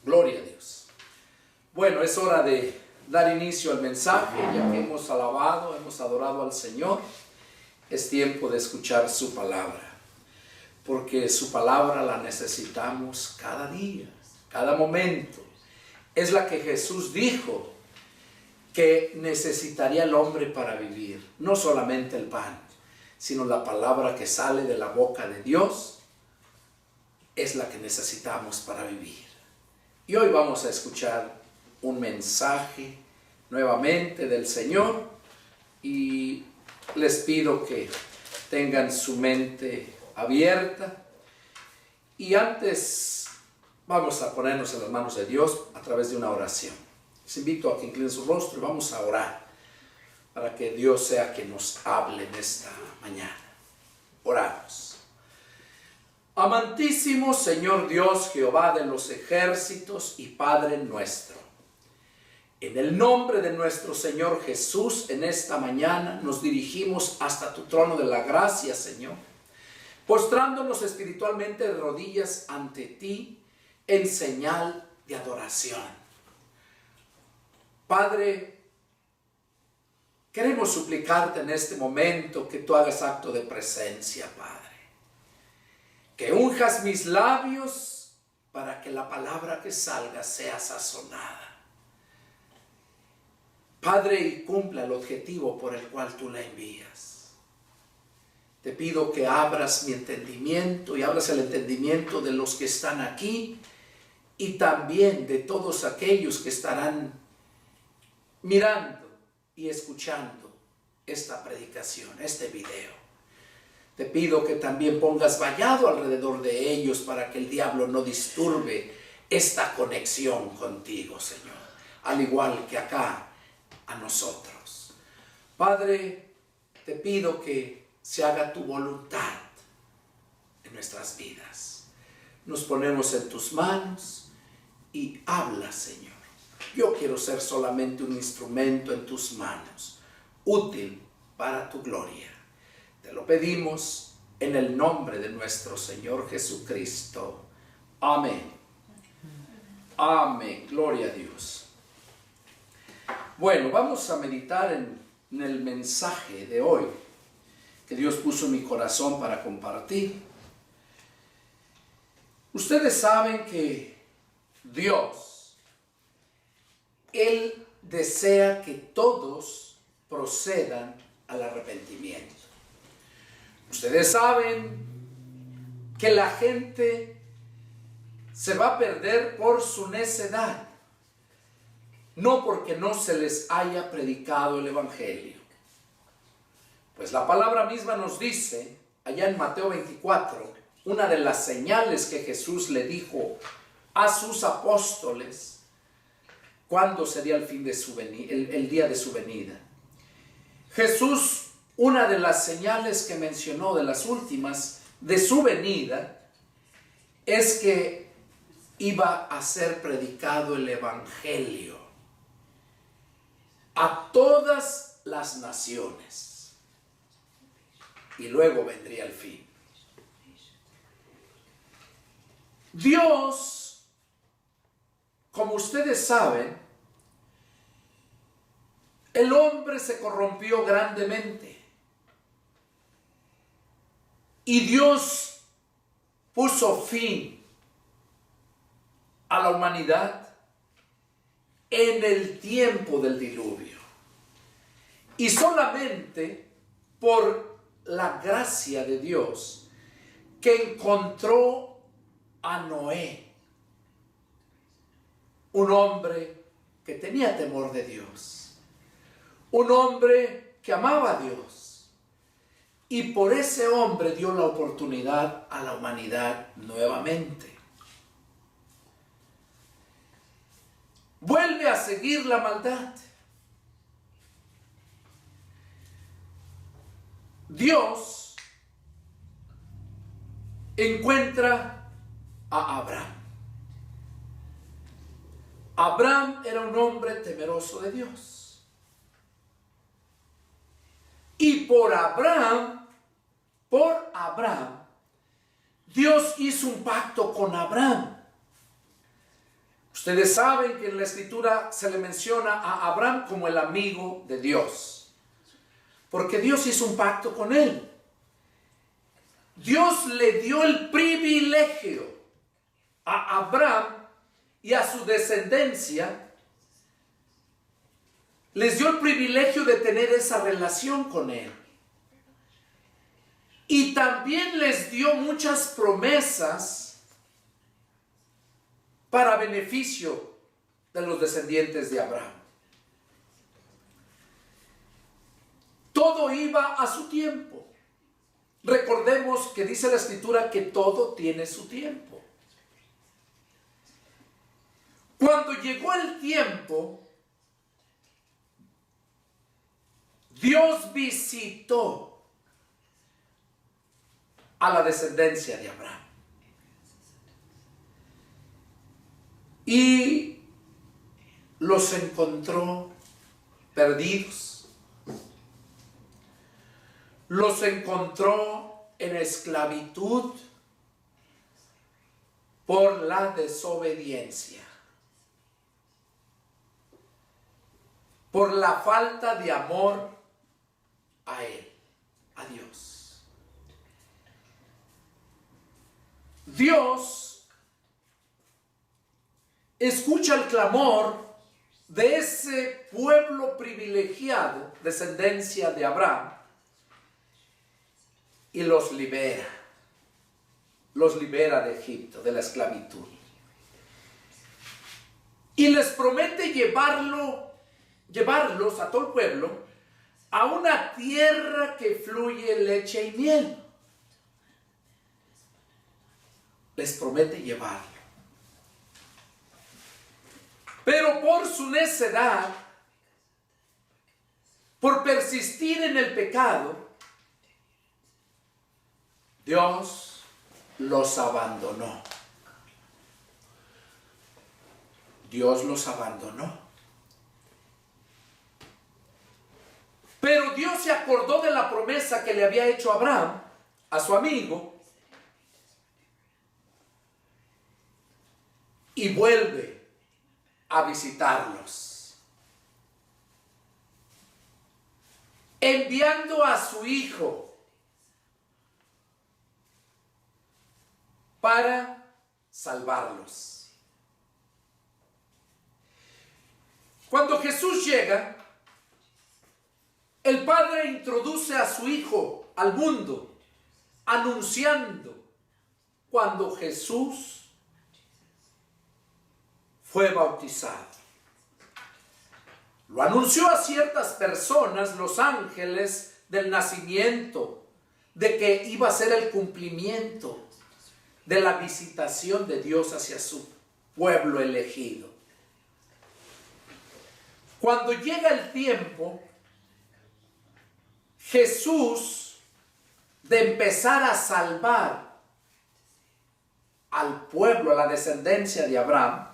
Gloria a Dios. Bueno, es hora de dar inicio al mensaje, ya que hemos alabado, hemos adorado al Señor. Es tiempo de escuchar su palabra, porque su palabra la necesitamos cada día, cada momento. Es la que Jesús dijo que necesitaría el hombre para vivir. No solamente el pan, sino la palabra que sale de la boca de Dios es la que necesitamos para vivir. Y hoy vamos a escuchar un mensaje nuevamente del Señor y les pido que tengan su mente abierta. Y antes vamos a ponernos en las manos de Dios a través de una oración. Les invito a que inclinen su rostro y vamos a orar para que Dios sea quien nos hable en esta mañana. Oramos. Amantísimo Señor Dios, Jehová de los ejércitos y Padre nuestro, en el nombre de nuestro Señor Jesús, en esta mañana nos dirigimos hasta tu trono de la gracia, Señor, postrándonos espiritualmente de rodillas ante ti en señal de adoración. Padre, queremos suplicarte en este momento que tú hagas acto de presencia, Padre. Que unjas mis labios para que la palabra que salga sea sazonada. Padre, y cumpla el objetivo por el cual tú la envías. Te pido que abras mi entendimiento y abras el entendimiento de los que están aquí y también de todos aquellos que estarán mirando y escuchando esta predicación, este video. Te pido que también pongas vallado alrededor de ellos para que el diablo no disturbe esta conexión contigo, Señor, al igual que acá a nosotros. Padre, te pido que se haga tu voluntad en nuestras vidas. Nos ponemos en tus manos y habla, Señor. Yo quiero ser solamente un instrumento en tus manos, útil para tu gloria. Te lo pedimos en el nombre de nuestro Señor Jesucristo. Amén. Amén. Gloria a Dios. Bueno, vamos a meditar en el mensaje de hoy que Dios puso en mi corazón para compartir. Ustedes saben que Dios, Él desea que todos procedan al arrepentimiento. Ustedes saben que la gente se va a perder por su necedad, no porque no se les haya predicado el Evangelio. Pues la palabra misma nos dice, allá en Mateo 24, una de las señales que Jesús le dijo a sus apóstoles, cuándo sería el fin de su venida, el día de su venida. Jesús, una de las señales que mencionó, de las últimas de su venida, es que iba a ser predicado el Evangelio a todas las naciones y luego vendría el fin. Dios, como ustedes saben, el hombre se corrompió grandemente. Y Dios puso fin a la humanidad en el tiempo del diluvio. Y solamente por la gracia de Dios que encontró a Noé, un hombre que tenía temor de Dios, un hombre que amaba a Dios. Y por ese hombre dio la oportunidad a la humanidad nuevamente. Vuelve a seguir la maldad. Dios encuentra a Abraham. Abraham era un hombre temeroso de Dios. Y por Abraham, Dios hizo un pacto con Abraham. Ustedes saben que en la Escritura se le menciona a Abraham como el amigo de Dios, porque Dios hizo un pacto con él. Dios le dio el privilegio a Abraham y a su descendencia, les dio el privilegio de tener esa relación con él. Y también les dio muchas promesas para beneficio de los descendientes de Abraham. Todo iba a su tiempo. Recordemos que dice la Escritura que todo tiene su tiempo. Cuando llegó el tiempo, Dios visitó a la descendencia de Abraham. Y los encontró perdidos. Los encontró en esclavitud por la desobediencia, por la falta de amor a Él, a Dios. Dios escucha el clamor de ese pueblo privilegiado, descendencia de Abraham, y los libera de Egipto, de la esclavitud. Y les promete llevarlos a todo el pueblo a una tierra que fluye leche y miel. Les promete llevarlo. Pero por su necedad, por persistir en el pecado, Dios los abandonó. Dios los abandonó. Pero Dios se acordó de la promesa que le había hecho a Abraham, a su amigo, y vuelve a visitarlos, enviando a su hijo para salvarlos. Cuando Jesús llega, el Padre introduce a su Hijo al mundo, anunciando cuando Jesús fue bautizado. Lo anunció a ciertas personas, los ángeles, del nacimiento, de que iba a ser el cumplimiento de la visitación de Dios hacia su pueblo elegido. Cuando llega el tiempo, Jesús, de empezar a salvar al pueblo, a la descendencia de Abraham,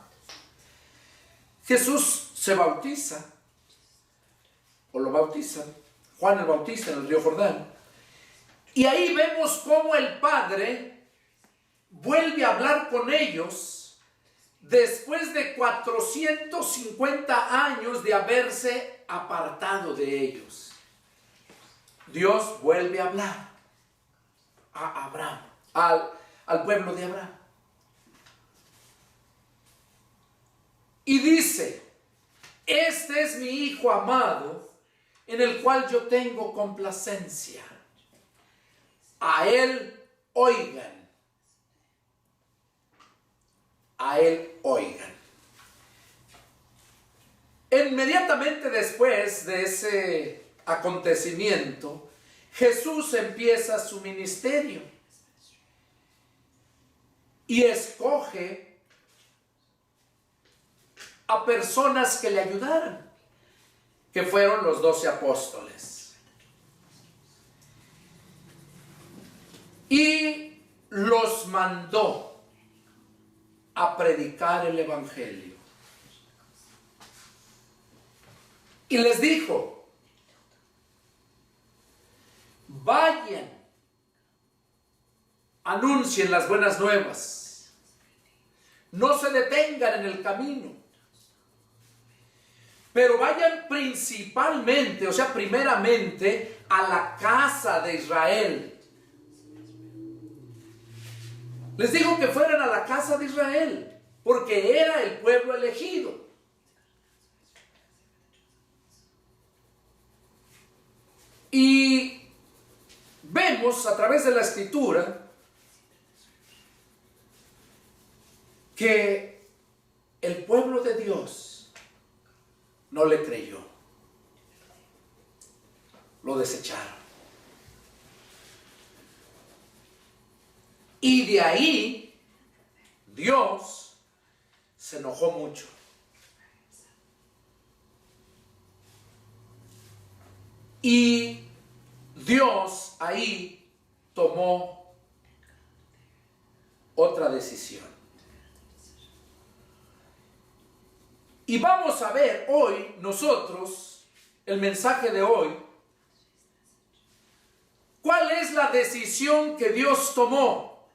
Jesús se bautiza, o lo bautizan, Juan el Bautista en el río Jordán, y ahí vemos cómo el Padre vuelve a hablar con ellos después de 450 años de haberse apartado de ellos. Dios vuelve a hablar a Abraham, al pueblo de Abraham. Y dice: este es mi Hijo amado, en el cual yo tengo complacencia. A Él oigan. A Él oigan. Inmediatamente después de ese acontecimiento, Jesús empieza su ministerio y escoge a personas que le ayudaran, que fueron los 12 apóstoles, y los mandó a predicar el evangelio. Y les dijo: vayan, anuncien las buenas nuevas, No se detengan en el camino. Pero vayan principalmente, o sea, primeramente, a la casa de Israel. Les digo que fueran a la casa de Israel, porque era el pueblo elegido. Y vemos a través de la Escritura que el pueblo de Dios no le creyó. Lo desecharon. Y de ahí Dios se enojó mucho. Y Dios ahí tomó otra decisión. Y vamos a ver hoy nosotros, el mensaje de hoy, cuál es la decisión que Dios tomó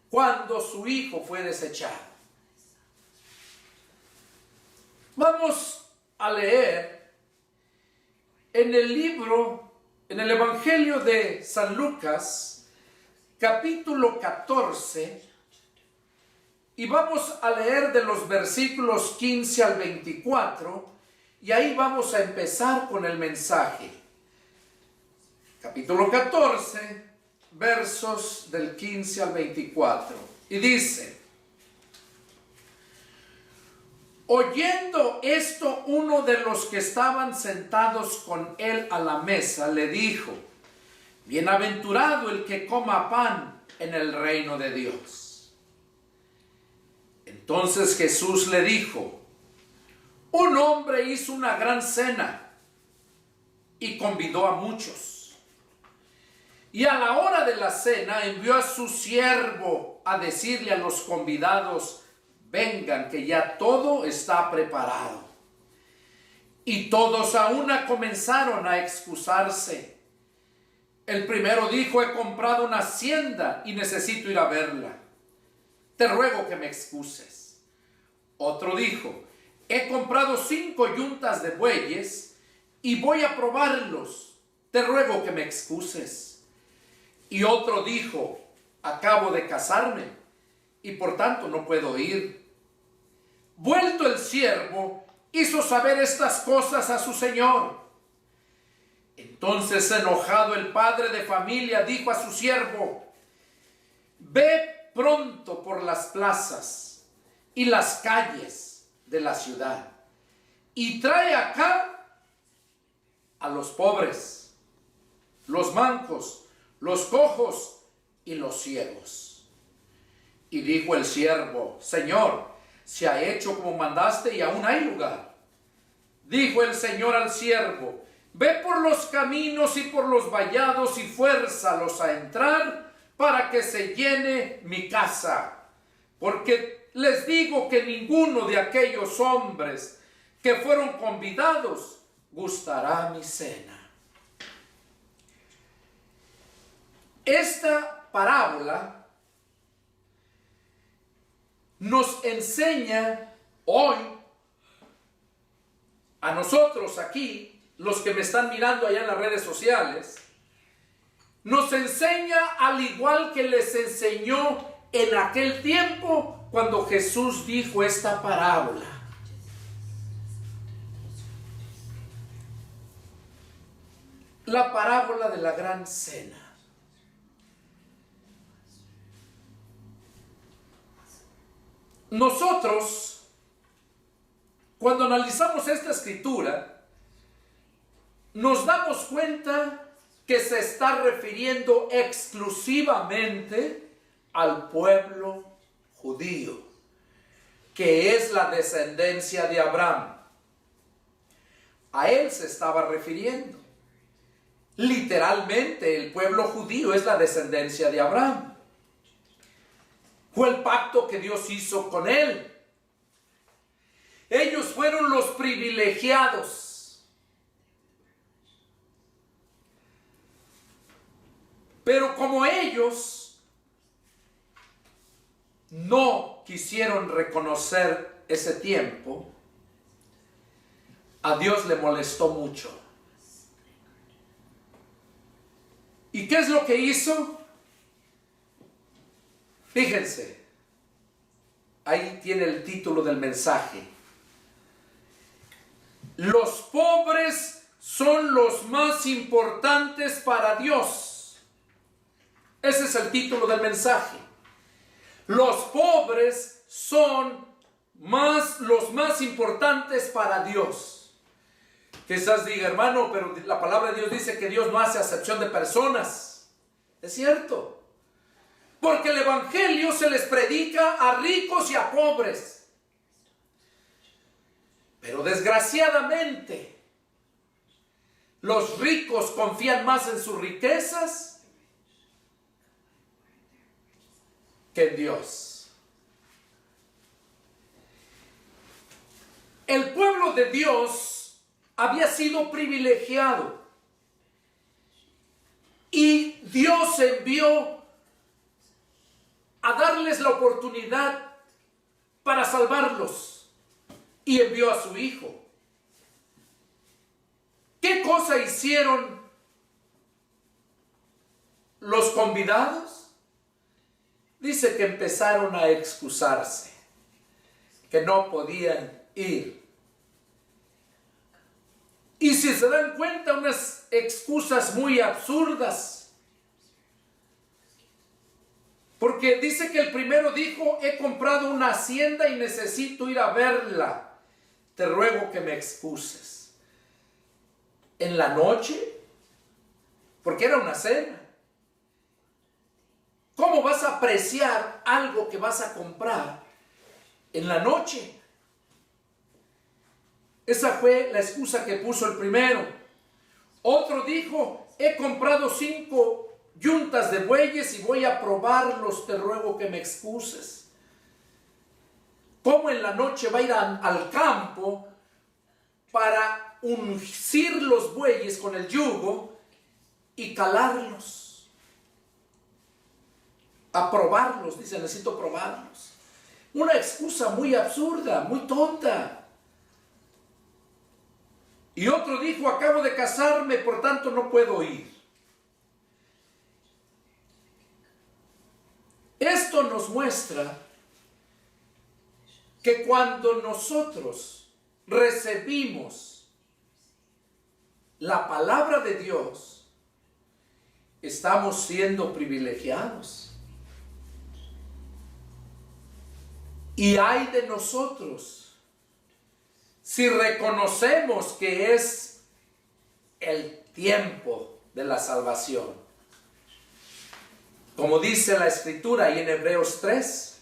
cuando su hijo fue desechado. Vamos a leer en el libro, en el Evangelio de San Lucas, capítulo 14, y vamos a leer de los versículos 15 al 24, y ahí vamos a empezar con el mensaje. Capítulo 14, versos del 15 al 24, y dice: oyendo esto, uno de los que estaban sentados con él a la mesa le dijo: bienaventurado el que coma pan en el reino de Dios. Entonces Jesús le dijo: un hombre hizo una gran cena y convidó a muchos. Y a la hora de la cena envió a su siervo a decirle a los convidados: vengan, que ya todo está preparado. Y todos a una comenzaron a excusarse. El primero dijo: he comprado una hacienda y necesito ir a verla. Te ruego que me excuses. Otro dijo: he comprado 5 yuntas de bueyes y voy a probarlos. Te ruego que me excuses. Y otro dijo: acabo de casarme y por tanto no puedo ir. Vuelto el siervo, hizo saber estas cosas a su señor. Entonces, enojado, el padre de familia dijo a su siervo: ve pronto por las plazas y las calles de la ciudad y trae acá a los pobres, los mancos, los cojos y los ciegos. Y dijo el siervo: Señor, se ha hecho como mandaste y aún hay lugar. Dijo el Señor al siervo: ve por los caminos y por los vallados y fuérzalos a entrar para que se llene mi casa. Porque les digo que ninguno de aquellos hombres que fueron convidados gustará mi cena. Esta parábola nos enseña hoy, a nosotros aquí, los que me están mirando allá en las redes sociales, nos enseña al igual que les enseñó en aquel tiempo cuando Jesús dijo esta parábola. La parábola de la gran cena. Nosotros, cuando analizamos esta escritura, nos damos cuenta que se está refiriendo exclusivamente al pueblo judío, que es la descendencia de Abraham. A él se estaba refiriendo. Literalmente, el pueblo judío es la descendencia de Abraham. Fue el pacto que Dios hizo con él. Ellos fueron los privilegiados. Pero como ellos no quisieron reconocer ese tiempo, a Dios le molestó mucho. ¿Y qué es lo que hizo? Fíjense, ahí tiene el título del mensaje. Los pobres son los más importantes para Dios. Ese es el título del mensaje. Los pobres son los más importantes para Dios. Quizás diga, hermano, pero la palabra de Dios dice que Dios no hace acepción de personas. Es cierto. Porque el evangelio se les predica a ricos y a pobres. Pero desgraciadamente, los ricos confían más en sus riquezas que en Dios. El pueblo de Dios había sido privilegiado y Dios envió a darles la oportunidad para salvarlos y envió a su Hijo. ¿Qué cosa hicieron los convidados? Dice que empezaron a excusarse, que no podían ir. Y si se dan cuenta, unas excusas muy absurdas. Porque dice que el primero dijo, he comprado una hacienda y necesito ir a verla. Te ruego que me excuses. ¿En la noche? Porque era una cena. ¿Cómo vas a apreciar algo que vas a comprar en la noche? Esa fue la excusa que puso el primero. Otro dijo, he comprado 5 yuntas de bueyes y voy a probarlos, te ruego que me excuses. ¿Cómo en la noche va a ir al campo para uncir los bueyes con el yugo y calarlos? A probarlos, dice, necesito probarlos. Una excusa muy absurda, muy tonta. Y otro dijo, acabo de casarme, por tanto no puedo ir. Esto nos muestra que cuando nosotros recibimos la palabra de Dios, estamos siendo privilegiados. Y ay de nosotros si reconocemos que es el tiempo de la salvación. Como dice la Escritura ahí en Hebreos 3,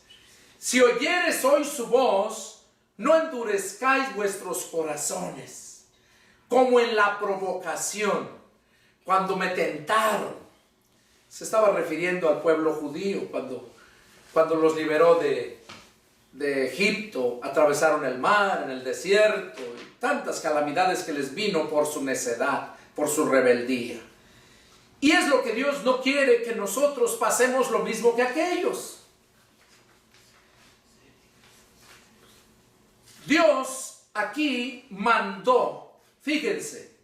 si oyeres hoy su voz, no endurezcáis vuestros corazones, como en la provocación, cuando me tentaron. Se estaba refiriendo al pueblo judío cuando los liberó de Egipto, atravesaron el mar, en el desierto, y tantas calamidades que les vino por su necedad, por su rebeldía. Y es lo que Dios no quiere, que nosotros pasemos lo mismo que aquellos. Dios aquí mandó, fíjense,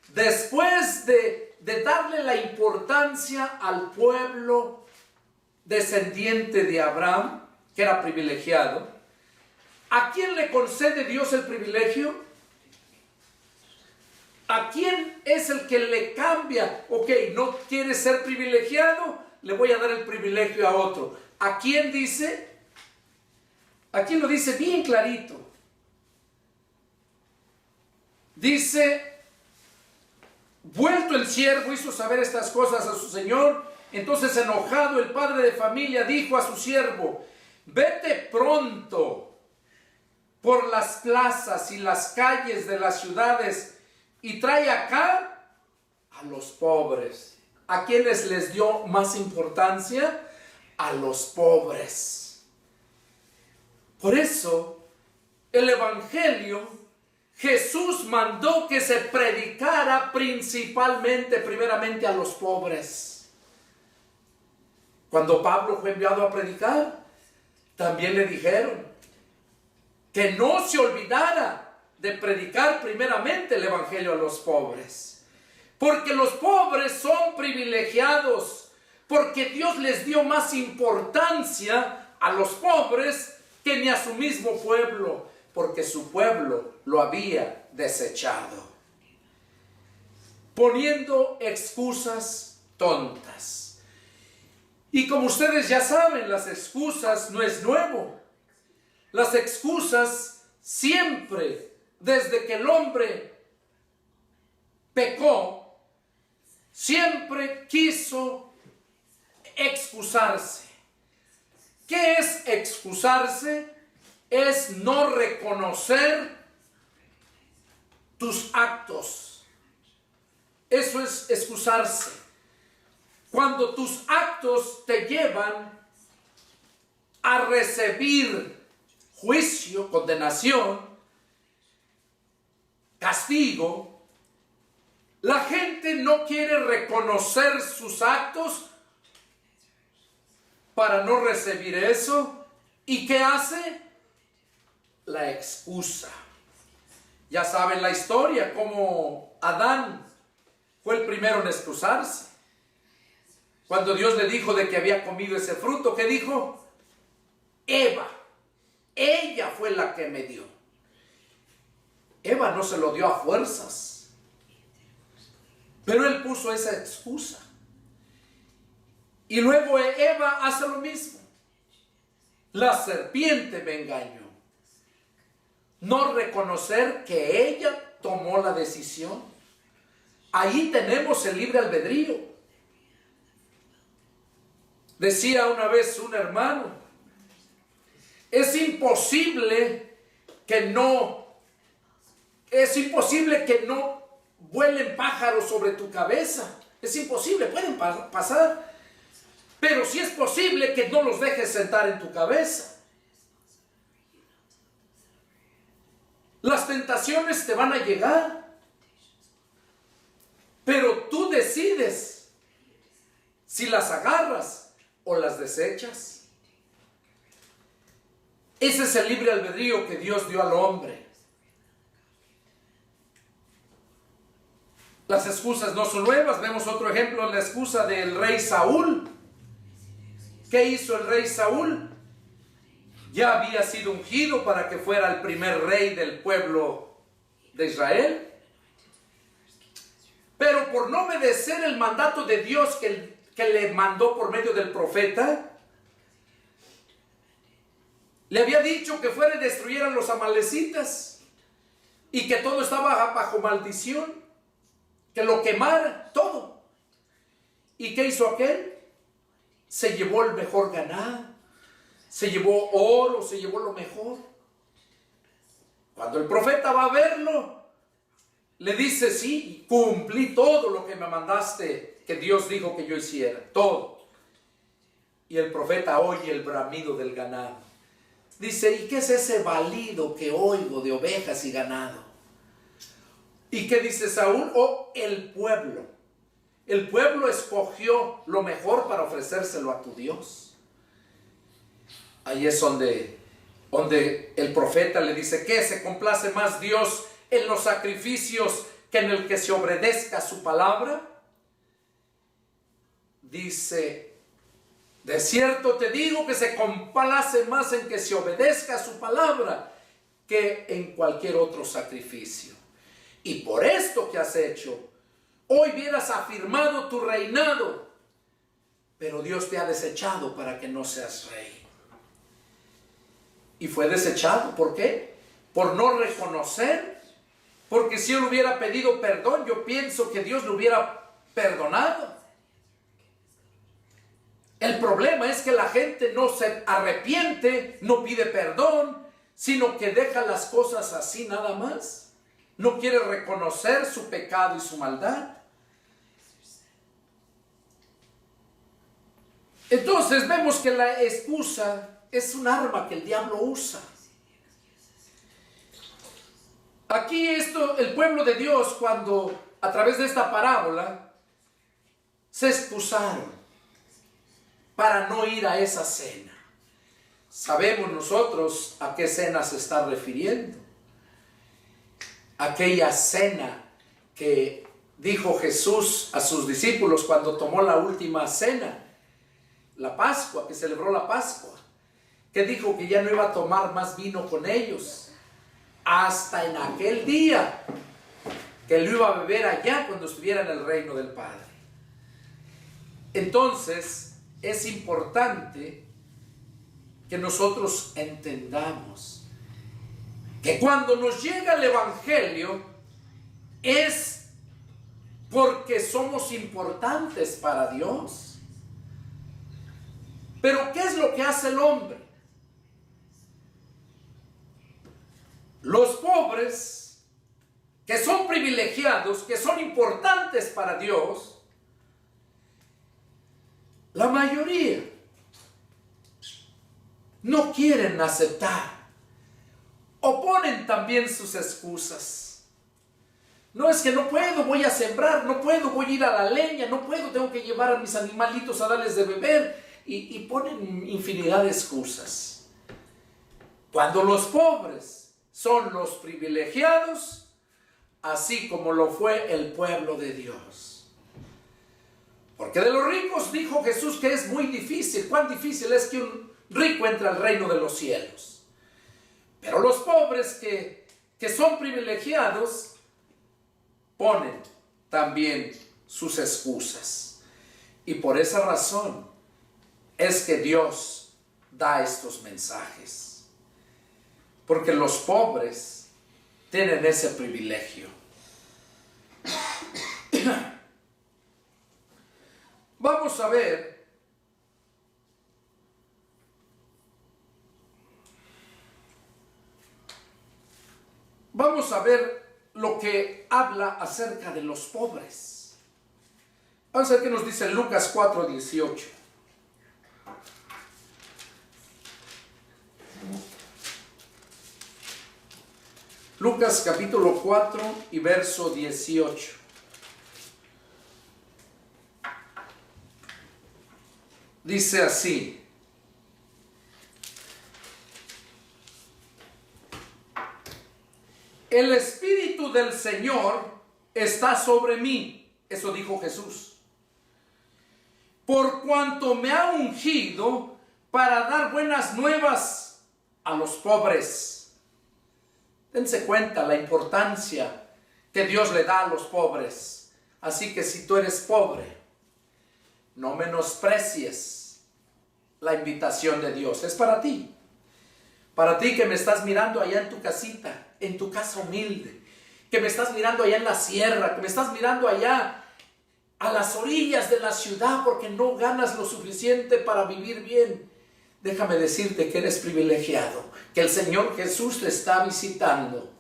después de darle la importancia al pueblo descendiente de Abraham, que era privilegiado, ¿a quién le concede Dios el privilegio? ¿A quién es el que le cambia? Ok, no quiere ser privilegiado, le voy a dar el privilegio a otro. ¿A quién dice? ¿A quién lo dice bien clarito? Dice, vuelto el siervo hizo saber estas cosas a su señor, entonces enojado el padre de familia dijo a su siervo, vete pronto por las plazas y las calles de las ciudades y trae acá a los pobres. ¿A quiénes les dio más importancia? A los pobres. Por eso, el evangelio, Jesús mandó que se predicara primeramente a los pobres. Cuando Pablo fue enviado a predicar, también le dijeron que no se olvidara de predicar primeramente el evangelio a los pobres, porque los pobres son privilegiados, porque Dios les dio más importancia a los pobres que ni a su mismo pueblo, porque su pueblo lo había desechado, poniendo excusas tontas. Y como ustedes ya saben, las excusas no es nuevo. Las excusas siempre, desde que el hombre pecó, siempre quiso excusarse. ¿Qué es excusarse? Es no reconocer tus actos. Eso es excusarse. Cuando tus actos te llevan a recibir juicio, condenación, castigo, la gente no quiere reconocer sus actos para no recibir eso. ¿Y qué hace? La excusa. Ya saben la historia, como Adán fue el primero en excusarse. Cuando Dios le dijo de que había comido ese fruto, ¿qué dijo? Eva, ella fue la que me dio. Eva no se lo dio a fuerzas, pero él puso esa excusa. Y luego Eva hace lo mismo. La serpiente me engañó. No reconocer que ella tomó la decisión. Ahí tenemos el libre albedrío. Decía una vez un hermano, es imposible que no vuelen pájaros sobre tu cabeza. Es imposible, pueden pasar. Pero sí es posible que no los dejes sentar en tu cabeza. Las tentaciones te van a llegar, pero tú decides si las agarras o las desechas. Ese es el libre albedrío que Dios dio al hombre. Las excusas no son nuevas. Vemos otro ejemplo en la excusa del rey Saúl. ¿Qué hizo el rey Saúl? Ya había sido ungido para que fuera el primer rey del pueblo de Israel. Pero por no obedecer el mandato de Dios que le mandó por medio del profeta, le había dicho que fuera y destruyeran los amalecitas y que todo estaba bajo maldición, que lo quemara todo. ¿Y qué hizo aquel? Se llevó el mejor ganado, se llevó oro, se llevó lo mejor. Cuando el profeta va a verlo, le dice, sí, cumplí todo lo que me mandaste, que Dios dijo que yo hiciera, todo. Y el profeta oye el bramido del ganado. Dice, ¿y qué es ese balido que oigo de ovejas y ganado? ¿Y qué dice Saúl? Oh, el pueblo. El pueblo escogió lo mejor para ofrecérselo a tu Dios. Ahí es donde el profeta le dice, ¿qué? ¿Se complace más Dios en los sacrificios que en el que se obedezca su palabra? Dice, de cierto te digo que se complace más en que se obedezca su palabra que en cualquier otro sacrificio. Y por esto que has hecho, hoy hubieras afirmado tu reinado, pero Dios te ha desechado para que no seas rey. Y fue desechado, ¿por qué? Por no reconocer, porque si él hubiera pedido perdón, yo pienso que Dios le hubiera perdonado. El problema es que la gente no se arrepiente, no pide perdón, sino que deja las cosas así nada más. No quiere reconocer su pecado y su maldad. Entonces vemos que la excusa es un arma que el diablo usa. Aquí el pueblo de Dios, cuando a través de esta parábola se excusaron para no ir a esa cena, sabemos nosotros a qué cena se está refiriendo. Aquella cena que dijo Jesús a sus discípulos cuando tomó la última cena, la Pascua, que celebró la Pascua, que dijo que ya no iba a tomar más vino con ellos hasta en aquel día, que lo iba a beber allá cuando estuviera en el reino del Padre. Entonces es importante que nosotros entendamos que cuando nos llega el Evangelio es porque somos importantes para Dios. Pero ¿qué es lo que hace el hombre? Los pobres, que son privilegiados, que son importantes para Dios, la mayoría no quieren aceptar o ponen también sus excusas. No, es que no puedo, voy a sembrar, no puedo, voy a ir a la leña, no puedo, tengo que llevar a mis animalitos a darles de beber, y ponen infinidad de excusas. Cuando los pobres son los privilegiados, así como lo fue el pueblo de Dios. Porque de los ricos dijo Jesús que es muy difícil. ¿Cuán difícil es que un rico entre al reino de los cielos? Pero los pobres que son privilegiados ponen también sus excusas. Y por esa razón es que Dios da estos mensajes. Porque los pobres tienen ese privilegio. Vamos a ver lo que habla acerca de los pobres. Vamos a ver qué nos dice Lucas 4:18. Lucas capítulo 4 y verso 18. Dice así: el Espíritu del Señor está sobre mí. Eso dijo Jesús. Por cuanto me ha ungido para dar buenas nuevas a los pobres. Dense cuenta la importancia que Dios le da a los pobres. Así que si tú eres pobre, no menosprecies la invitación de Dios. Es para ti. Para ti que me estás mirando allá en tu casita, en tu casa humilde. Que me estás mirando allá en la sierra. Que me estás mirando allá a las orillas de la ciudad porque no ganas lo suficiente para vivir bien. Déjame decirte que eres privilegiado, que el Señor Jesús te está visitando,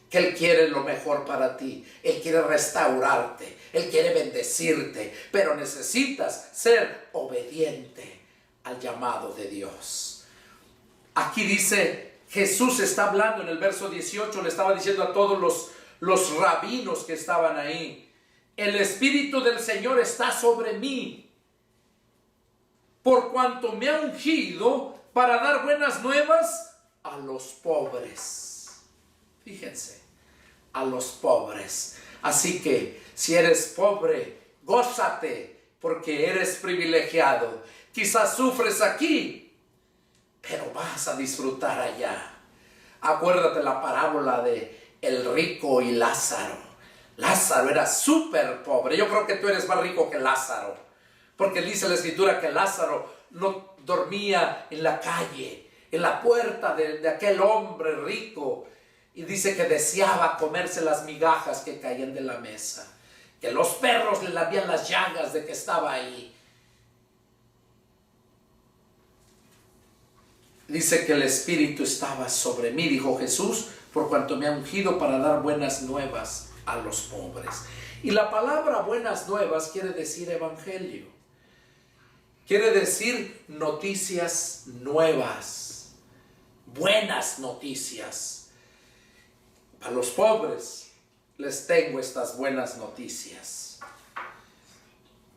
que Él quiere lo mejor para ti, Él quiere restaurarte, Él quiere bendecirte, pero necesitas ser obediente al llamado de Dios. Aquí dice, Jesús está hablando en el verso 18, le estaba diciendo a todos los rabinos que estaban ahí, el Espíritu del Señor está sobre mí, por cuanto me ha ungido para dar buenas nuevas a los pobres. Fíjense, a los pobres. Así que si eres pobre, gózate porque eres privilegiado. Quizás sufres aquí, pero vas a disfrutar allá. Acuérdate la parábola de el rico y Lázaro. Lázaro era súper pobre. Yo creo que tú eres más rico que Lázaro. Porque dice la Escritura que Lázaro no dormía en la calle, en la puerta de aquel hombre rico. Y dice que deseaba comerse las migajas que caían de la mesa. Que los perros le lamían las llagas de que estaba ahí. Dice que el Espíritu estaba sobre mí, dijo Jesús, por cuanto me ha ungido para dar buenas nuevas a los pobres. Y la palabra buenas nuevas quiere decir evangelio. Quiere decir noticias nuevas, buenas noticias. A los pobres les tengo estas buenas noticias.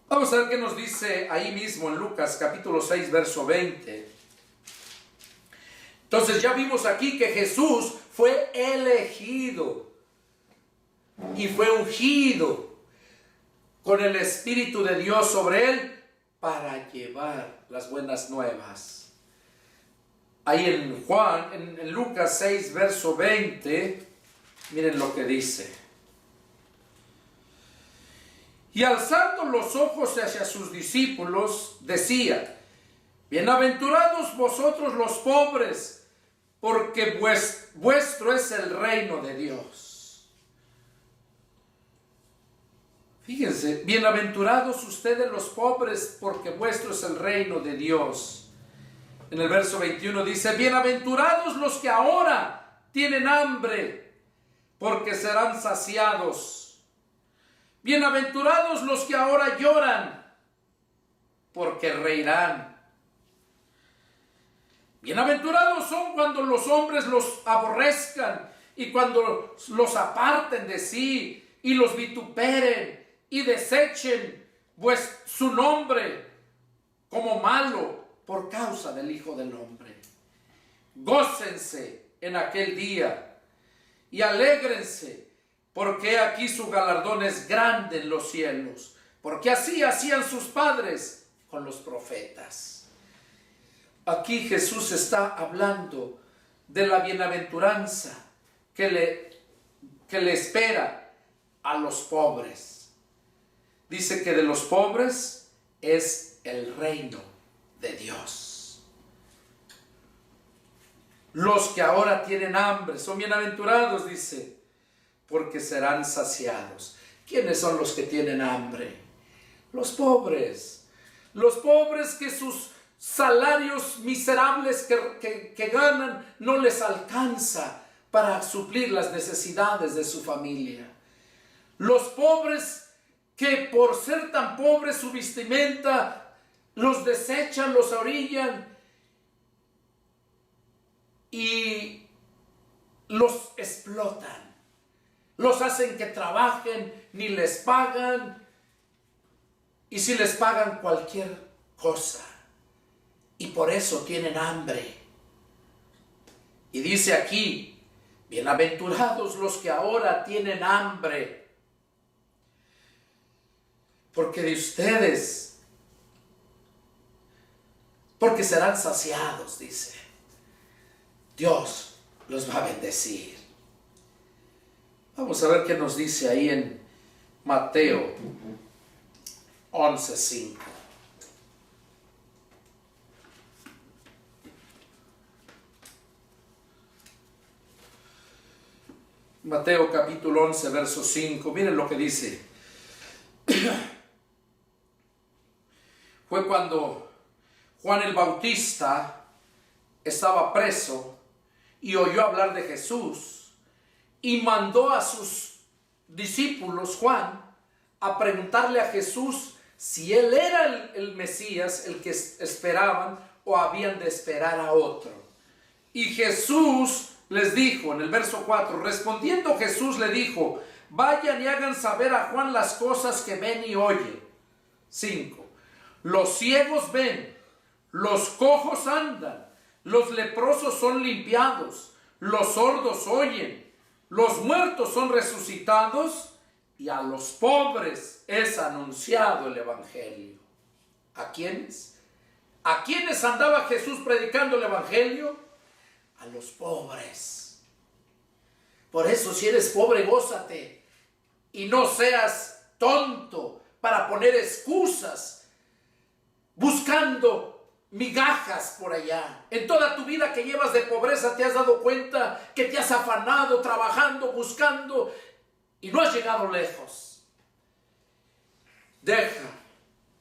Vamos a ver qué nos dice ahí mismo en Lucas capítulo 6, verso 20. Entonces ya vimos aquí que Jesús fue elegido y fue ungido con el Espíritu de Dios sobre él para llevar las buenas nuevas. Ahí en Juan, en Lucas 6, verso 20, miren lo que dice. Y alzando los ojos hacia sus discípulos, decía: bienaventurados vosotros los pobres, porque vuestro es el reino de Dios. Fíjense, bienaventurados ustedes los pobres, porque vuestro es el reino de Dios. En el verso 21 dice: bienaventurados los que ahora tienen hambre, porque serán saciados. Bienaventurados los que ahora lloran, porque reirán. Bienaventurados son cuando los hombres los aborrezcan y cuando los aparten de sí y los vituperen y desechen su nombre como malo por causa del Hijo del Hombre. Gócense en aquel día y alégrense, porque aquí su galardón es grande en los cielos, porque así hacían sus padres con los profetas. Aquí Jesús está hablando de la bienaventuranza que le espera a los pobres. Dice que de los pobres es el reino de Dios. Los que ahora tienen hambre son bienaventurados, dice, porque serán saciados. ¿Quiénes son los que tienen hambre? Los pobres. Los pobres que sus salarios miserables que ganan no les alcanza para suplir las necesidades de su familia. Los pobres que por ser tan pobres su vestimenta los desechan, los orillan y los explotan. Los hacen que trabajen, ni les pagan, y si les pagan cualquier cosa. Y por eso tienen hambre. Y dice aquí: bienaventurados los que ahora tienen hambre, porque de ustedes, porque serán saciados, dice. Dios los va a bendecir. Vamos a ver qué nos dice ahí en Mateo 11:5. Mateo capítulo 11, verso 5. Miren lo que dice. Fue cuando Juan el Bautista estaba preso y oyó hablar de Jesús y mandó a sus discípulos, Juan, a preguntarle a Jesús si él era el Mesías, el que esperaban, o habían de esperar a otro. Y Jesús les dijo, en el verso 4, respondiendo Jesús le dijo: vayan y hagan saber a Juan las cosas que ven y oyen. 5. Los ciegos ven, los cojos andan, los leprosos son limpiados, los sordos oyen, los muertos son resucitados, y a los pobres es anunciado el evangelio. ¿A quiénes? ¿A quiénes andaba Jesús predicando el evangelio? A los pobres. Por eso, si eres pobre, gózate y no seas tonto para poner excusas buscando migajas por allá. En toda tu vida que llevas de pobreza te has dado cuenta que te has afanado trabajando, buscando, y no has llegado lejos. Deja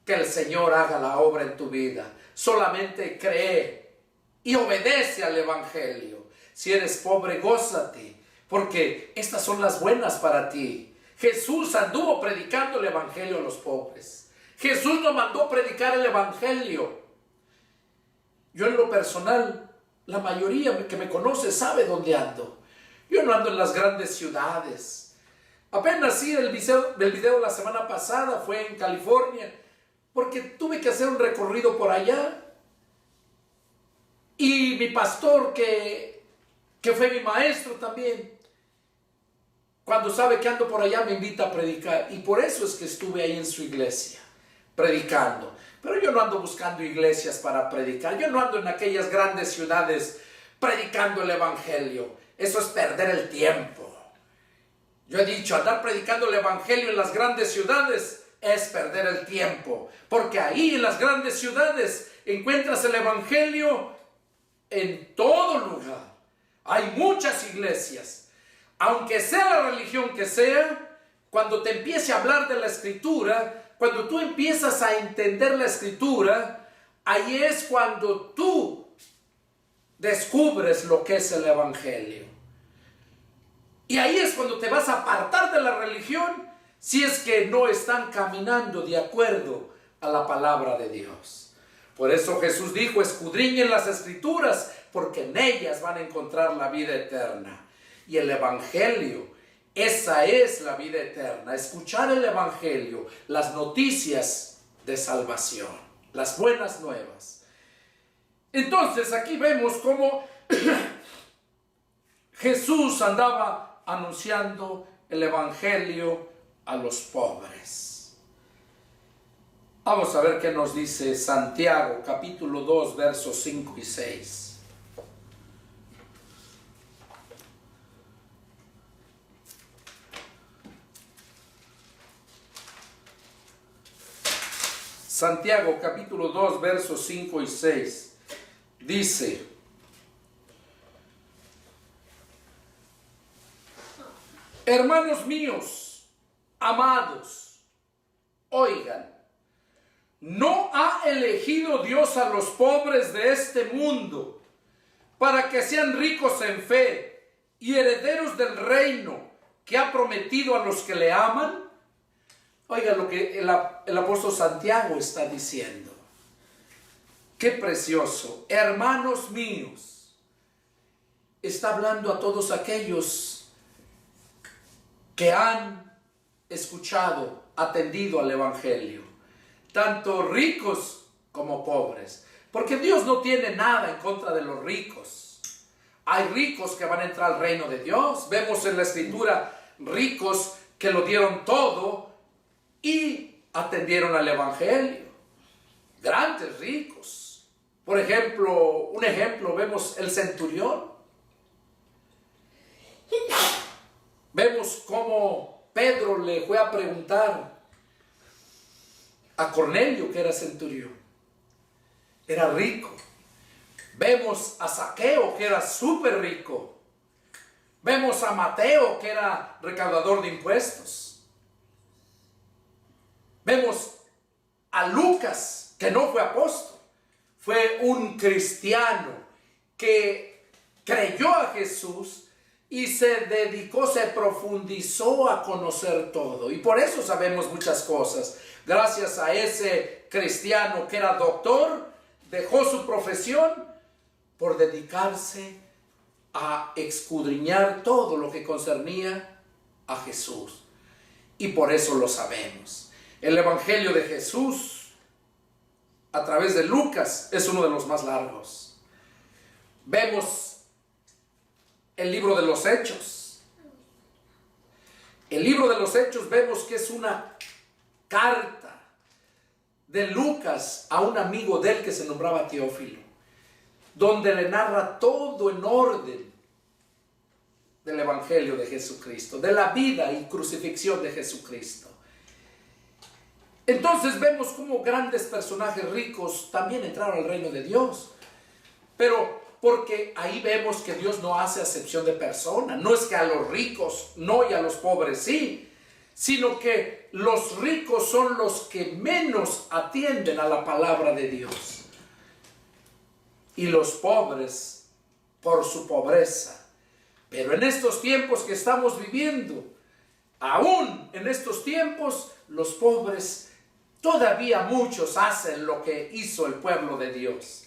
que el Señor haga la obra en tu vida. Solamente cree y obedece al evangelio. Si eres pobre, gózate, porque estas son las buenas para ti. Jesús anduvo predicando el evangelio a los pobres. Jesús nos mandó predicar el evangelio. Yo, en lo personal, la mayoría que me conoce sabe dónde ando. Yo no ando en las grandes ciudades. Apenas sí, el video la semana pasada fue en California, porque tuve que hacer un recorrido por allá. Y mi pastor, que fue mi maestro también, cuando sabe que ando por allá, me invita a predicar. Y por eso es que estuve ahí en su iglesia, predicando. Pero yo no ando buscando iglesias para predicar. Yo no ando en aquellas grandes ciudades predicando el evangelio. Eso es perder el tiempo. Yo he dicho, andar predicando el evangelio en las grandes ciudades es perder el tiempo. Porque ahí en las grandes ciudades encuentras el evangelio en todo lugar. Hay muchas iglesias. Aunque sea la religión que sea, cuando te empiece a hablar de la escritura, cuando tú empiezas a entender la escritura, ahí es cuando tú descubres lo que es el evangelio. Y ahí es cuando te vas a apartar de la religión si es que no están caminando de acuerdo a la palabra de Dios. Por eso Jesús dijo, escudriñen las escrituras, porque en ellas van a encontrar la vida eterna. Y el evangelio, esa es la vida eterna. Escuchar el evangelio, las noticias de salvación, las buenas nuevas. Entonces aquí vemos cómo Jesús andaba anunciando el evangelio a los pobres. Vamos a ver qué nos dice Santiago, capítulo 2, versos 5 y 6. Santiago, capítulo 2, versos 5 y 6. Dice: hermanos míos, amados, oigan, ¿no ha elegido Dios a los pobres de este mundo para que sean ricos en fe y herederos del reino que ha prometido a los que le aman? Oiga lo que el apóstol Santiago está diciendo. Qué precioso. Hermanos míos. Está hablando a todos aquellos que han escuchado, atendido al evangelio. Tanto ricos como pobres. Porque Dios no tiene nada en contra de los ricos. Hay ricos que van a entrar al reino de Dios. Vemos en la escritura ricos que lo dieron todo y atendieron al evangelio. Grandes ricos. Por ejemplo, vemos el centurión. Vemos cómo Pedro le fue a preguntar a Cornelio, que era centurión. Era rico. Vemos a Zaqueo, que era súper rico. Vemos a Mateo, que era recaudador de impuestos. Vemos a Lucas, que no fue apóstol, fue un cristiano que creyó a Jesús y se dedicó, se profundizó a conocer todo. Y por eso sabemos muchas cosas. Gracias a ese cristiano que era doctor, dejó su profesión por dedicarse a escudriñar todo lo que concernía a Jesús. Y por eso lo sabemos. El evangelio de Jesús a través de Lucas es uno de los más largos. Vemos el libro de los Hechos. El libro de los Hechos vemos que es una carta de Lucas a un amigo de él que se nombraba Teófilo, donde le narra todo en orden del evangelio de Jesucristo, de la vida y crucifixión de Jesucristo. Entonces vemos cómo grandes personajes ricos también entraron al reino de Dios. Pero porque ahí vemos que Dios no hace acepción de personas. No es que a los ricos no y a los pobres sí, sino que los ricos son los que menos atienden a la palabra de Dios. Y los pobres por su pobreza. Pero en estos tiempos que estamos viviendo, aún en estos tiempos, los pobres todavía muchos hacen lo que hizo el pueblo de Dios,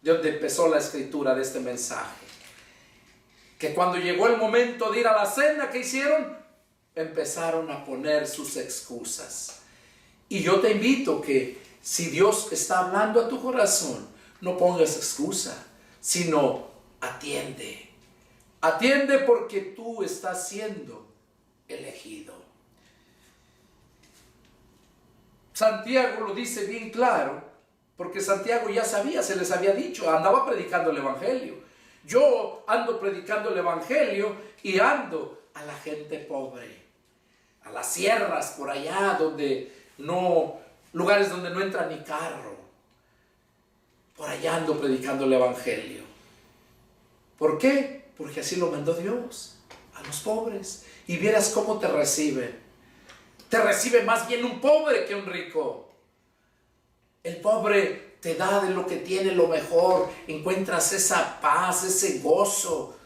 de donde empezó la escritura de este mensaje. Que cuando llegó el momento de ir a la cena, ¿qué hicieron? Empezaron a poner sus excusas. Y yo te invito que si Dios está hablando a tu corazón, no pongas excusa. sino atiende. Atiende porque tú estás siendo elegido. Santiago lo dice bien claro, porque Santiago ya sabía, se les había dicho, andaba predicando el evangelio. Yo ando predicando el evangelio y ando a la gente pobre, a las sierras por allá lugares donde no entra ni carro. Por allá ando predicando el evangelio. ¿Por qué? Porque así lo mandó Dios, a los pobres. Y vieras cómo te reciben. Te recibe más bien un pobre que un rico. El pobre te da de lo que tiene lo mejor. Encuentras esa paz, ese gozo,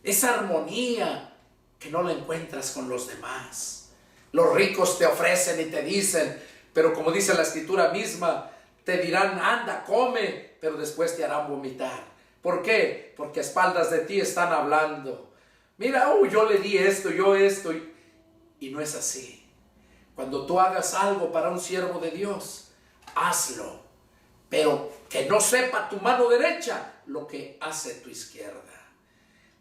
esa armonía que no la encuentras con los demás. Los ricos te ofrecen y te dicen, pero como dice la escritura misma, te dirán, anda, come, pero después te harán vomitar. ¿Por qué? Porque a espaldas de ti están hablando. Mira, yo le di esto, yo esto. Y no es así. Cuando tú hagas algo para un siervo de Dios, hazlo. Pero que no sepa tu mano derecha lo que hace tu izquierda.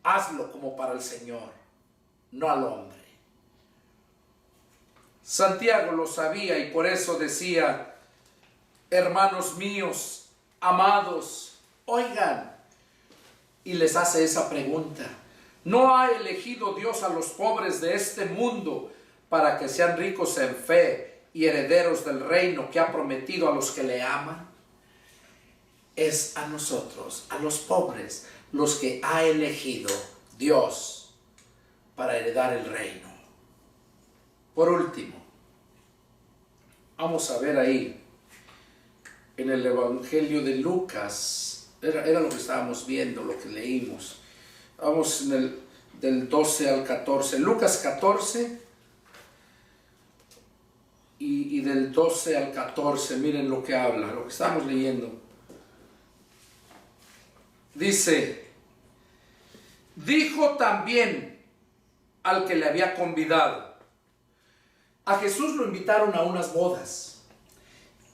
Hazlo como para el Señor, no al hombre. Santiago lo sabía y por eso decía, hermanos míos, amados, oigan. Y les hace esa pregunta. ¿No ha elegido Dios a los pobres de este mundo para que sean ricos en fe y herederos del reino que ha prometido a los que le aman? Es a nosotros, a los pobres, los que ha elegido Dios para heredar el reino. Por último, vamos a ver ahí en el Evangelio de Lucas, era lo que estábamos viendo, lo que leímos. Vamos del 12 al 14, Lucas 14 y del 12 al 14, miren lo que habla, lo que estamos leyendo. Dice, dijo también al que le había convidado. A Jesús lo invitaron a unas bodas.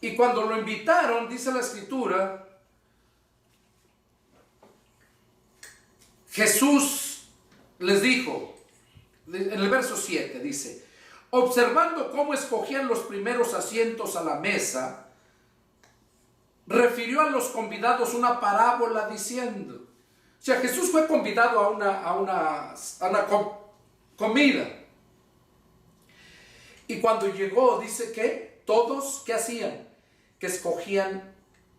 Y cuando lo invitaron, dice la escritura, Jesús les dijo, en el verso 7 dice, observando cómo escogían los primeros asientos a la mesa, refirió a los convidados una parábola diciendo, o sea, Jesús fue convidado a una comida. Y cuando llegó, dice que todos, ¿qué hacían? Que escogían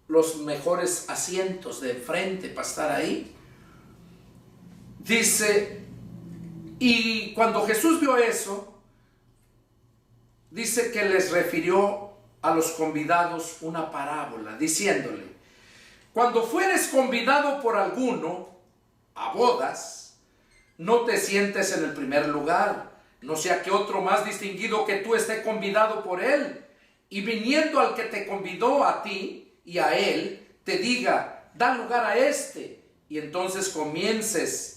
los mejores asientos de enfrente para estar ahí. Dice, y cuando Jesús vio eso, dice que les refirió a los convidados una parábola, diciéndole, cuando fueres convidado por alguno a bodas, no te sientes en el primer lugar, no sea que otro más distinguido que tú esté convidado por él, y viniendo al que te convidó a ti y a él, te diga, da lugar a este, y entonces comiences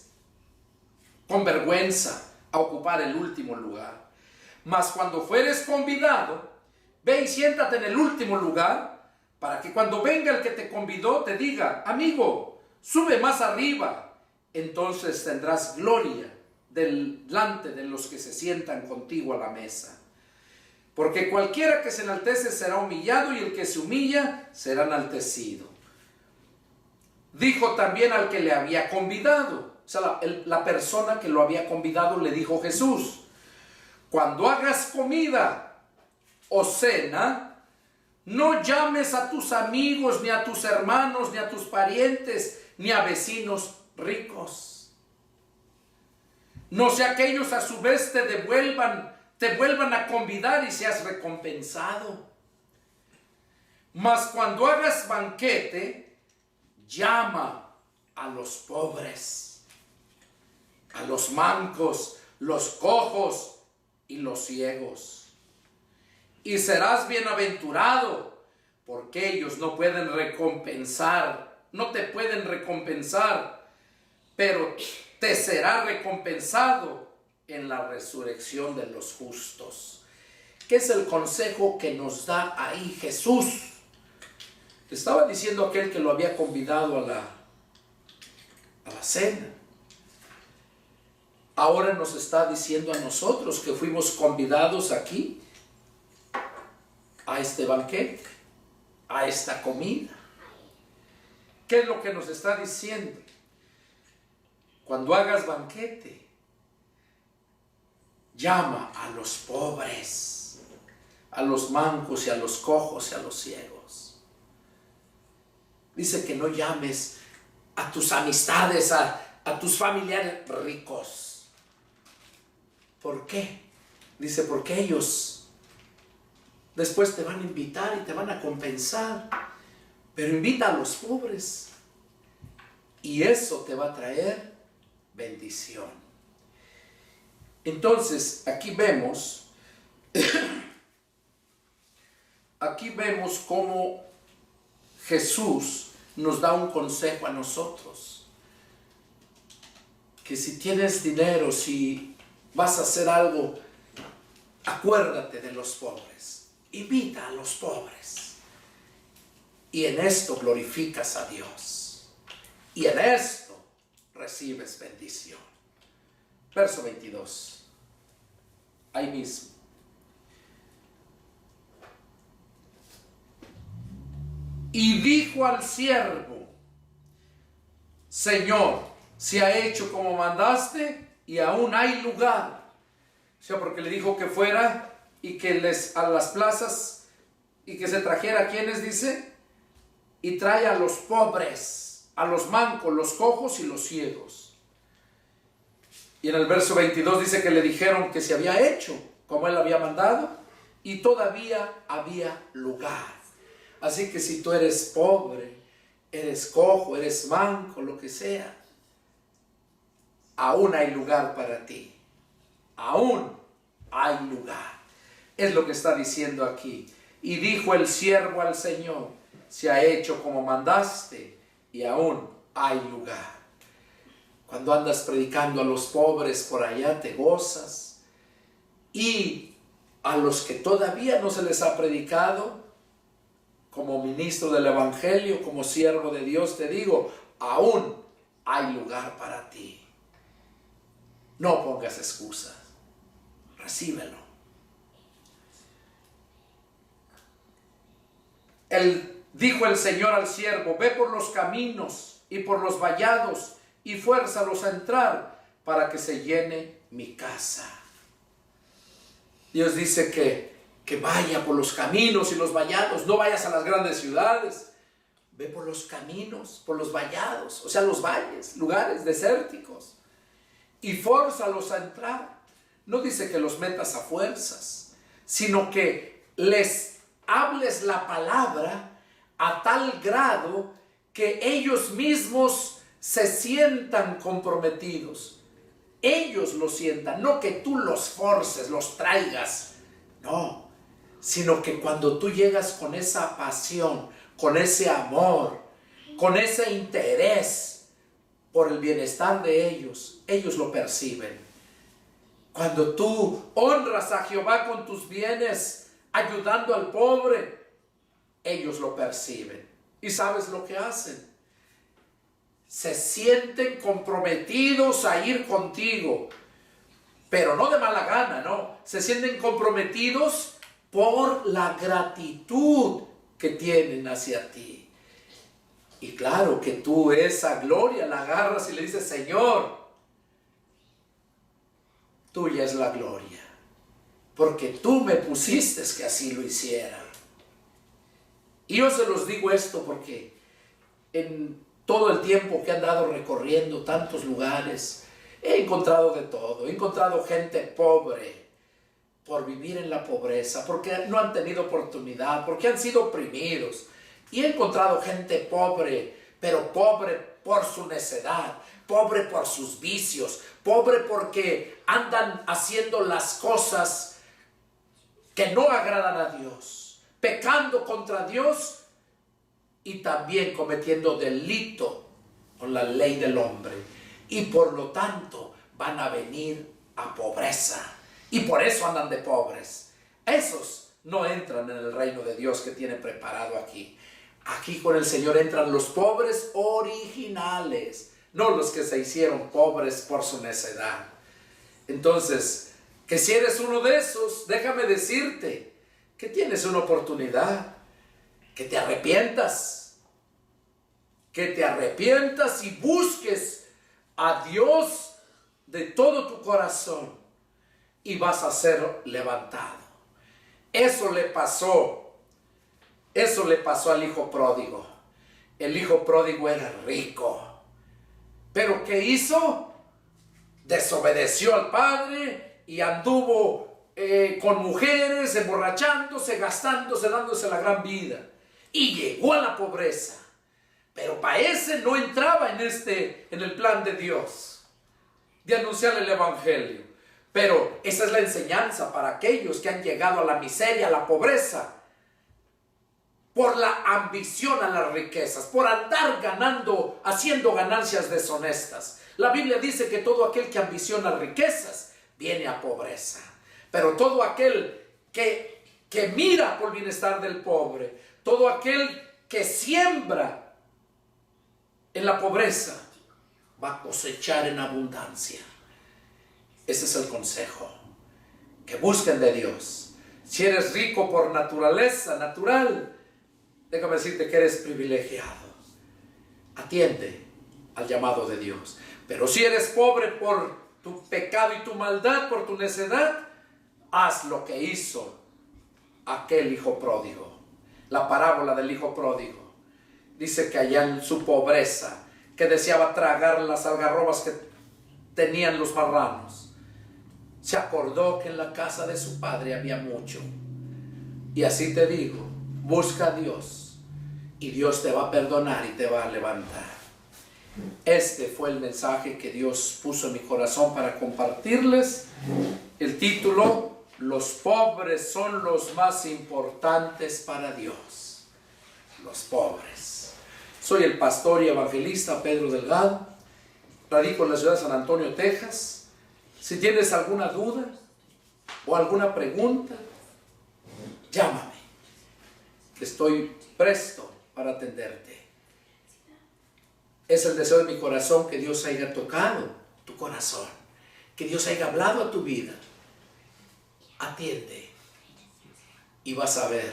con vergüenza a ocupar el último lugar. Mas cuando fueres convidado, ve y siéntate en el último lugar, para que cuando venga el que te convidó te diga, amigo, sube más arriba. Entonces tendrás gloria delante de los que se sientan contigo a la mesa. Porque cualquiera que se enaltece será humillado, y el que se humilla será enaltecido. Dijo también al que le había convidado, o sea, la persona que lo había convidado, le dijo Jesús, cuando hagas comida o cena, no llames a tus amigos, ni a tus hermanos, ni a tus parientes, ni a vecinos ricos. No sea que ellos a su vez te vuelvan a convidar y seas recompensado. Mas cuando hagas banquete, llama a los pobres, a los mancos, los cojos y los ciegos. Y serás bienaventurado, porque ellos no te pueden recompensar, pero te será recompensado en la resurrección de los justos. ¿Qué es el consejo que nos da ahí Jesús? Estaba diciendo aquel que lo había convidado a la cena. Ahora nos está diciendo a nosotros que fuimos convidados aquí a este banquete, a esta comida. ¿Qué es lo que nos está diciendo? Cuando hagas banquete, llama a los pobres, a los mancos y a los cojos y a los ciegos. Dice que no llames a tus amistades, a tus familiares ricos. ¿Por qué? Dice, porque ellos después te van a invitar y te van a compensar. Pero invita a los pobres y eso te va a traer bendición. Entonces, aquí vemos cómo Jesús nos da un consejo a nosotros. Que si tienes dinero, si vas a hacer algo, acuérdate de los pobres. Invita a los pobres. Y en esto glorificas a Dios. Y en esto recibes bendición. Verso 22. Ahí mismo. Y dijo al siervo: Señor, se ha hecho como mandaste y aún hay lugar. O sea, porque le dijo que fuera y que a las plazas y que se trajera, ¿quiénes dice? Y trae a los pobres, a los mancos, los cojos y los ciegos. Y en el verso 22 dice que le dijeron que se había hecho como él había mandado y todavía había lugar. Así que si tú eres pobre, eres cojo, eres manco, lo que sea, aún hay lugar para ti. Aún hay lugar. Es lo que está diciendo aquí. Y dijo el siervo al Señor: se ha hecho como mandaste y aún hay lugar. Cuando andas predicando a los pobres por allá te gozas, y a los que todavía no se les ha predicado, como ministro del evangelio, como siervo de Dios, te digo, aún hay lugar para ti. No pongas excusas, recíbelo. Dijo el Señor al siervo: ve por los caminos y por los vallados y fuérzalos a entrar para que se llene mi casa. Dios dice que vaya por los caminos y los vallados. No vayas a las grandes ciudades. Ve por los caminos, por los vallados, o sea, los valles, lugares desérticos. Y fórzalos a entrar. No dice que los metas a fuerzas, sino que les hables la palabra a tal grado que ellos mismos se sientan comprometidos. Ellos lo sientan, no que tú los forces, los traigas. No, sino que cuando tú llegas con esa pasión, con ese amor, con ese interés por el bienestar de ellos, ellos lo perciben. Cuando tú honras a Jehová con tus bienes, ayudando al pobre, ellos lo perciben. ¿Y sabes lo que hacen? Se sienten comprometidos a ir contigo, pero no de mala gana, no. Se sienten comprometidos por la gratitud que tienen hacia ti. Y claro que tú esa gloria la agarras y le dices: Señor, tuya es la gloria, porque tú me pusiste que así lo hiciera. Y yo se los digo esto porque en todo el tiempo que he andado recorriendo tantos lugares, he encontrado de todo. He encontrado gente pobre por vivir en la pobreza, porque no han tenido oportunidad, porque han sido oprimidos. Y he encontrado gente pobre, pero pobre por su necedad, pobre por sus vicios, pobre porque andan haciendo las cosas que no agradan a Dios, pecando contra Dios y también cometiendo delito con la ley del hombre. Y por lo tanto van a venir a pobreza. Y por eso andan de pobres. Esos no entran en el reino de Dios que tiene preparado aquí. Aquí con el Señor entran los pobres originales. no los que se hicieron pobres por su necedad. Entonces, que si eres uno de esos, déjame decirte que tienes una oportunidad, que te arrepientas y busques a Dios de todo tu corazón y vas a ser levantado. Eso le pasó al hijo pródigo. El hijo pródigo era rico, pero ¿qué hizo? Desobedeció al padre y anduvo con mujeres, emborrachándose, gastándose, dándose la gran vida, y llegó a la pobreza. Pero para ese no entraba en el plan de Dios de anunciar el evangelio. Pero esa es la enseñanza para aquellos que han llegado a la miseria, a la pobreza, por la ambición a las riquezas, por andar ganando, haciendo ganancias deshonestas. La Biblia dice que todo aquel que ambiciona riquezas viene a pobreza. Pero todo aquel que mira por el bienestar del pobre, todo aquel que siembra en la pobreza, va a cosechar en abundancia. Ese es el consejo. Que busquen de Dios. Si eres rico por naturaleza, natural, déjame decirte que eres privilegiado. Atiende al llamado de Dios. Pero si eres pobre por tu pecado y tu maldad, por tu necedad, haz lo que hizo aquel hijo pródigo. La parábola del hijo pródigo dice que allá en su pobreza, que deseaba tragar las algarrobas que tenían los marranos, se acordó que en la casa de su padre había mucho. Y así te digo, busca a Dios y Dios te va a perdonar y te va a levantar. Este fue el mensaje que Dios puso en mi corazón para compartirles. El título: los pobres son los más importantes para Dios. Los pobres. Soy el pastor y evangelista Pedro Delgado. Radico en la ciudad de San Antonio, Texas. Si tienes alguna duda o alguna pregunta, llámame. Estoy presto para atenderte. Es el deseo de mi corazón que Dios haya tocado tu corazón, que Dios haya hablado a tu vida. Atiende y vas a ver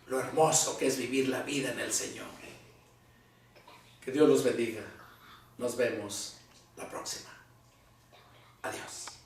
lo hermoso que es vivir la vida en el Señor. Que Dios los bendiga. Nos vemos la próxima. Adiós.